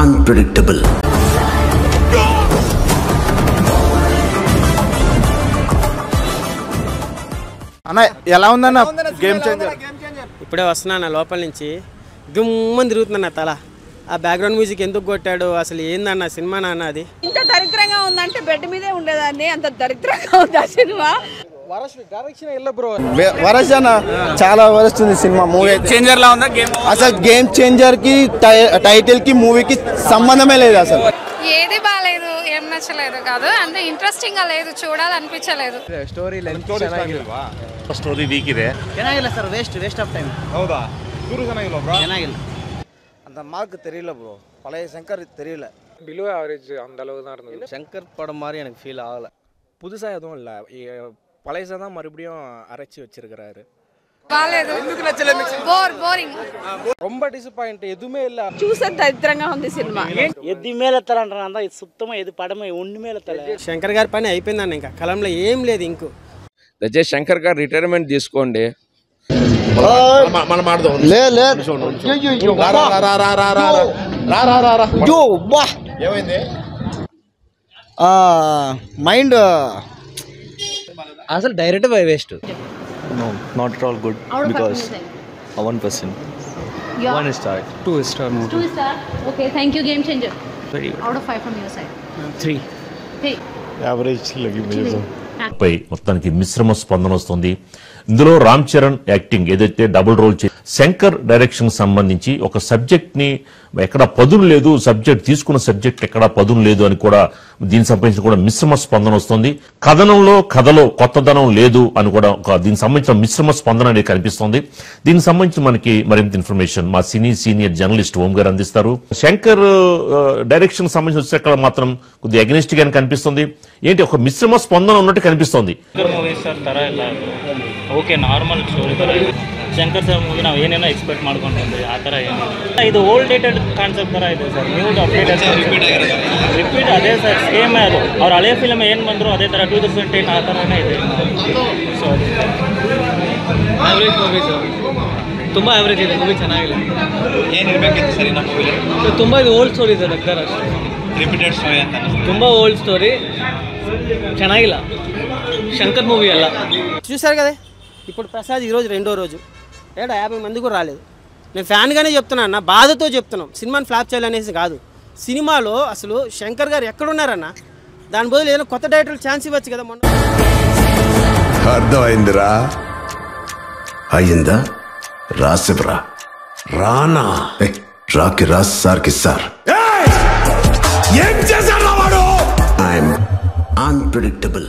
unpredictable. అన్న ఎలా ఉందన్న గేమ్ చేంజర్? ఇప్పుడే వస్తున్నా లోపల నుంచి దుమ్మని తిరుగుతున్నా తల. ఆ బ్యాక్గ్రౌండ్ మ్యూజిక్ ఎందుకు కొట్టాడు అసలు ఏందన్న సినిమా నాన్న అది? ఇంత దరిద్రంగా ఉందంటే బెడ్ మీదే ఉండేదాన్ని, అంత దరిద్రంగా ఉంది ఆ సినిమా. వరస్ట్ అన్న చాలా వరస్ట్ ఉంది సినిమా. మూవీ చేంజర్ లా ఉందా గేమ్? అసలు గేమ్ చేంజర్ కి టైటిల్ కి మూవీకి సంబంధమే లేదు. అసలు ఏది బాలేదు, ఏం నచ్చలేదు కాదు, అంత ఇంట్రెస్టింగ్ గా లేదు, చూడాలనిపించలేదు. ಸ್ಟೋರಿ ವೀಕ್ ಇದೆ. ಚೆನ್ನಾಗಿಲ್ಲ ಸರ್, ವೇಸ್ಟ್ ಆಫ್ ಟೈಮ್. ಹೌದಾ? ಚೆನ್ನಾಗಿಲ್ಲ. அந்த மார்க் தெரியல ப்ரோ. பழைய சங்கர் தெரியல. பிலோ ஆவரேஜ் அந்த அளவு தான் இருந்தது. சங்கர் படம் மாதிரி எனக்கு ஃபீல் ஆகல. புதுசா எதுவும் இல்ல, பழையசா தான் மறுபடியும் அரைச்சி வச்சிருக்காரு. బాలేదు, బోరింగ్. ரொம்ப டிசப்பாயிண்ட், எதுவுமே இல்ல. చూసే దరిద్రంగా ఉంది సినిమా. ఎద్ది మేలెత్తాలంటారా? ఇది సుత్తమ ఇది పడమ ఉండి మేలెత్తాలి. శంకర్ గారి పని అయిపోయిందన్న, ఇంకా కలంలో ఏం లేదు. ఇంకో దయచేసి శంకర్ గారు రిటైర్మెంట్ తీసుకోండి. మైండ్ అసలు direct by waste. No, not at all good because 1%. 1 star. 2 star movie. 2 star. Okay, thank you. Game changer. Very good. Out of 5 from your side. 3. Hey. Average lagi mujhe to. పై మొత్తానికి మిశ్రమ స్పందన వస్తుంది. ఇందులో Ram Charan acting ఏదైతే double role Shankar direction సంబంధించి ఒక subject ని ఎక్కడ పదును లేదు, సబ్జెక్ట్ తీసుకున్న సబ్జెక్ట్ ఎక్కడ పదును లేదు అని కూడా దీనికి సంబంధించి కూడా మిశ్రమ స్పందన వస్తుంది. కథలో కొత్తదనం లేదు అని కూడా దీనికి సంబంధించిన మిశ్రమ స్పందన అనేది కనిపిస్తుంది. దీనికి సంబంధించి మనకి మరింత ఇన్ఫర్మేషన్ మా సీనియర్ జర్నలిస్ట్ ఓం గారు అందిస్తారు. శంకర్ డైరెక్షన్ సంబంధించి వచ్చేక్కడ మాత్రం కొద్దిగా అగెనిస్ట్ గానే కనిపిస్తుంది. ఏంటి ఒక మిశ్రమ స్పందన ఉన్నట్టు కనిపిస్తుంది. ಓಕೆ ನಾರ್ಮಲ್ ಸ್ಟೋರಿ ಥರ ಇದೆ. ಶಂಕರ್ ಸರ್ ಮೂವಿ ನಾವು ಏನೇನೋ ಎಕ್ಸ್ಪೆಕ್ಟ್ ಮಾಡ್ಕೊಂಡಿದ್ವಿ, ಆ ಥರ ಏನಿದೆ. ಇದು ಓಲ್ಡ್ ಡೇಟೆಡ್ ಕಾನ್ಸೆಪ್ಟ್ ಥರ ಇದೆ ಸರ್. ನ್ಯೂ ಅಪ್ಡೇಟ್ ರಿಪೀಟ್ ಅದೇ ಸರ್, ಸೇಮ್ ಅದು. ಅವ್ರು ಹಳೆ ಫಿಲಮ್ ಏನು ಬಂದರು ಅದೇ ಥರ 2010 ಆ ಥರನೇ ಇದೆ. ಸೊ ಆವ್ರೇಜ್ ಮೂವಿ ಸರ್, ತುಂಬ ಆವ್ರೇಜ್ ಇದೆ ಮೂವಿ, ಚೆನ್ನಾಗಿಲ್ಲ. ಏನಿರಬೇಕಿತ್ತು ಸರ್ ನಮ್ಮ ಮೂವಿಲಿ? ತುಂಬ ಇದು ಓಲ್ಡ್ ಸ್ಟೋರಿ ಸರ್, ಅಗ್ದಾರ ರಿಪೀಟೆಡ್ ಸ್ಟೋರಿ ಅಂತ ತುಂಬ ಓಲ್ಡ್ స్టోరీ, ಚೆನ್ನಾಗಿಲ್ಲ. శంకర్ మూవీ అలా చూశారు కదా. ఇప్పుడు ప్రసాద్ ఈరోజు రెండో రోజు, 50 మంది కూడా రాలేదు. నేను ఫ్యాన్గానే చెప్తున్నా అన్న, బాధతో చెప్తున్నాం. సినిమాని ఫ్లాప్ చేయాలనేసి కాదు. సినిమాలో అసలు శంకర్ గారు ఎక్కడున్నారన్న? దాని బదులు ఏదైనా కొత్త డైరెక్టర్ ఛాన్స్ ఇవ్వచ్చు కదా. మొన్న అర్థమైందిరా? అయ్యిందా? రాసివ్రా రానా రాకి రాస్ సార్కి సార్. ఏం చేశాడు వాడు? I'm unpredictable.